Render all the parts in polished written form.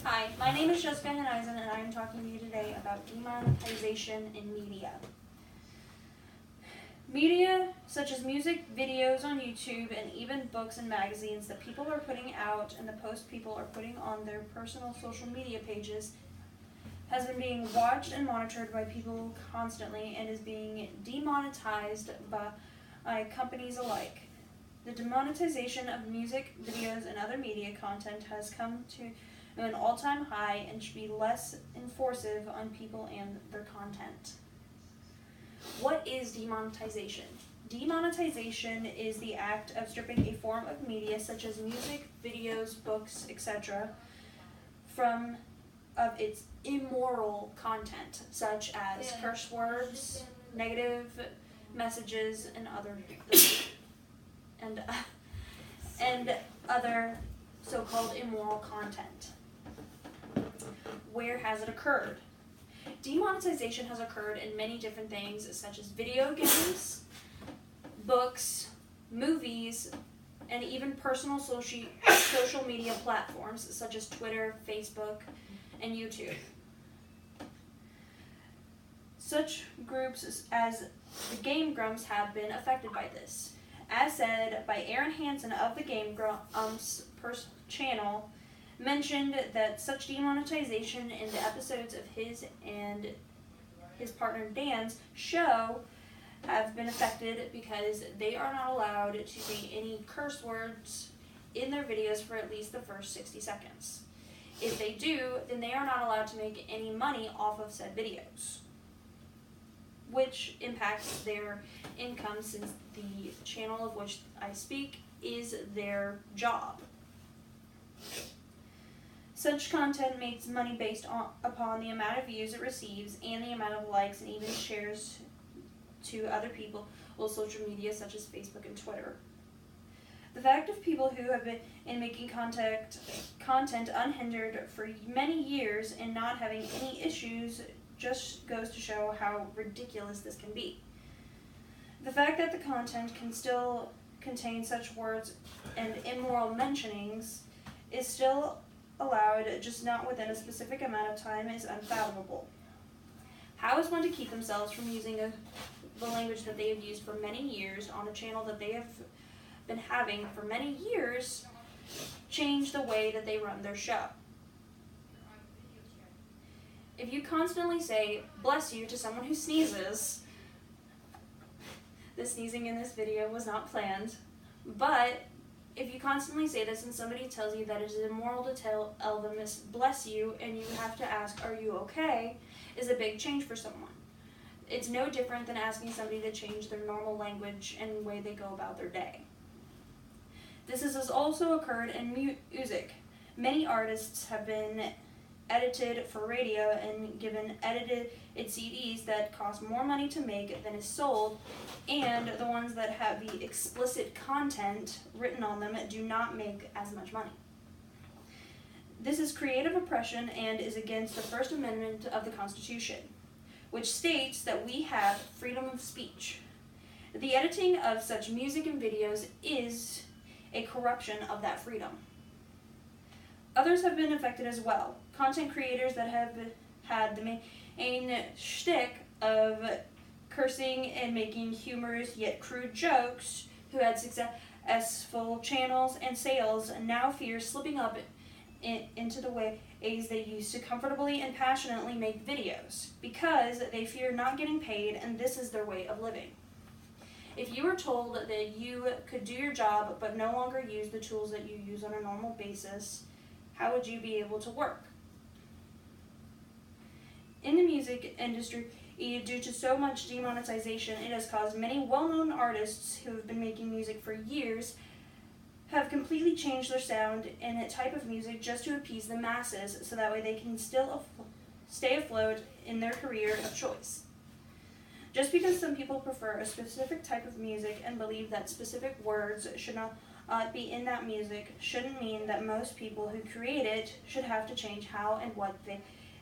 Hi, my name is Jessica Heneisen, and I am talking to you today about demonetization in media. Media, such as music, videos on YouTube, and even books and magazines that people are putting out and the posts people are putting on their personal social media pages, has been being watched and monitored by people constantly and is being demonetized by companies alike. The demonetization of music, videos, and other media content has come to an all-time high and should be less enforcive on people and their content. What is demonetization? Demonetization is the act of stripping a form of media such as music, videos, books, etc. of its immoral content, such as curse words, negative messages, and other so-called immoral content. Where has it occurred? Demonetization has occurred in many different things, such as video games, books, movies, and even personal social media platforms such as Twitter, Facebook, and YouTube. Such groups as the Game Grumps have been affected by this. As said by Aaron Hansen of the Game Grumps channel, mentioned that such demonetization in the episodes of his and his partner Dan's show have been affected because they are not allowed to say any curse words in their videos for at least the first 60 seconds. If they do, then they are not allowed to make any money off of said videos, which impacts their income since the channel of which I speak is their job. Such content makes money based upon the amount of views it receives and the amount of likes and even shares to other people on social media such as Facebook and Twitter. The fact of people who have been making content unhindered for many years and not having any issues just goes to show how ridiculous this can be. The fact that the content can still contain such words and immoral mentionings is still allowed, just not within a specific amount of time, is unfathomable. How is one to keep themselves from using the language that they have used for many years on a channel that they have been having for many years change the way that they run their show? If you constantly say, "bless you" to someone who sneezes, the sneezing in this video was not planned, but if you constantly say this and somebody tells you that it is immoral to tell them "bless you" and you have to ask, "are you okay?" is a big change for someone. It's no different than asking somebody to change their normal language and way they go about their day. This has also occurred in music. Many artists have been edited for radio and given edited CDs that cost more money to make than is sold, and the ones that have the explicit content written on them do not make as much money. This is creative oppression and is against the First Amendment of the Constitution, which states that we have freedom of speech. The editing of such music and videos is a corruption of that freedom. Others have been affected as well. Content creators that have had the main shtick of cursing and making humorous yet crude jokes, who had successful channels and sales, now fear slipping up into the ways they used to comfortably and passionately make videos, because they fear not getting paid and this is their way of living. If you were told that you could do your job but no longer use the tools that you use on a normal basis, how would you be able to work? In the music industry, due to so much demonetization, it has caused many well-known artists who have been making music for years have completely changed their sound and a type of music just to appease the masses, so that way they can still stay afloat in their career of choice. Just because some people prefer a specific type of music and believe that specific words should not be in that music shouldn't mean that most people who create it should have to change how and what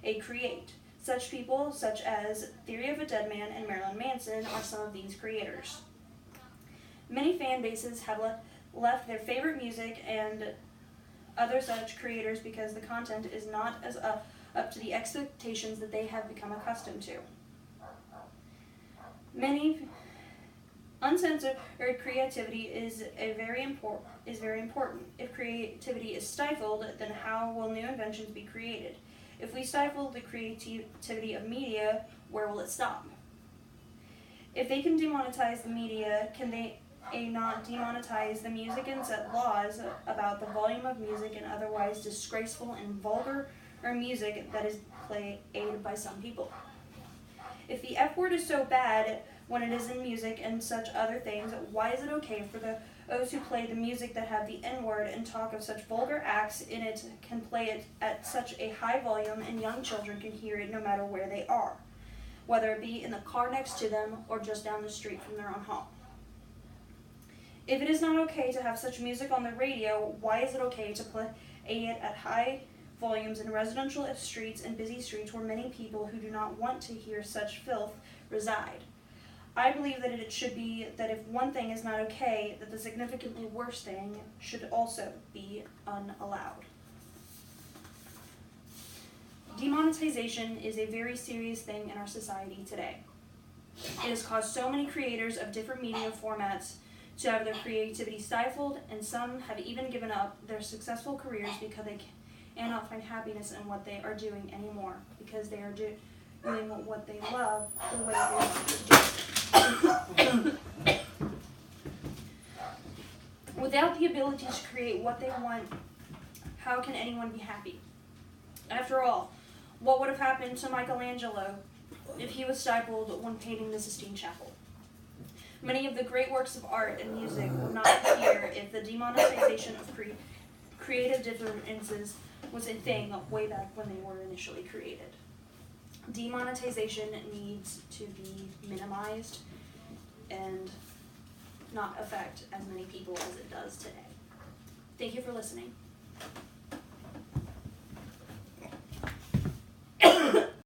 they create. Such people, such as Theory of a Deadman and Marilyn Manson, are some of these creators. Many fan bases have left their favorite music and other such creators because the content is not as up to the expectations that they have become accustomed to. Many uncensored creativity is very important. If creativity is stifled, then how will new inventions be created? If we stifle the creativity of media, where will it stop? If they can demonetize the media, can they not demonetize the music and set laws about the volume of music and otherwise disgraceful and vulgar music that is played by some people? If the F word is so bad when it is in music and such other things, why is it okay for those who play the music that have the N word and talk of such vulgar acts in it can play it at such a high volume and young children can hear it no matter where they are, whether it be in the car next to them or just down the street from their own home? If it is not okay to have such music on the radio, why is it okay to play it at high volumes in residential streets and busy streets where many people who do not want to hear such filth reside? I believe that it should be that if one thing is not okay, that the significantly worse thing should also be unallowed. Demonetization is a very serious thing in our society today. It has caused so many creators of different media formats to have their creativity stifled, and some have even given up their successful careers because they cannot find happiness in what they are doing anymore, because they are doing what they love the way they want to do. Without the ability to create what they want, how can anyone be happy? After all, what would have happened to Michelangelo if he was stifled when painting the Sistine Chapel? Many of the great works of art and music would not appear if the demonetization of creative differences was a thing way back when they were initially created. Demonetization needs to be minimized and not affect as many people as it does today. Thank you for listening.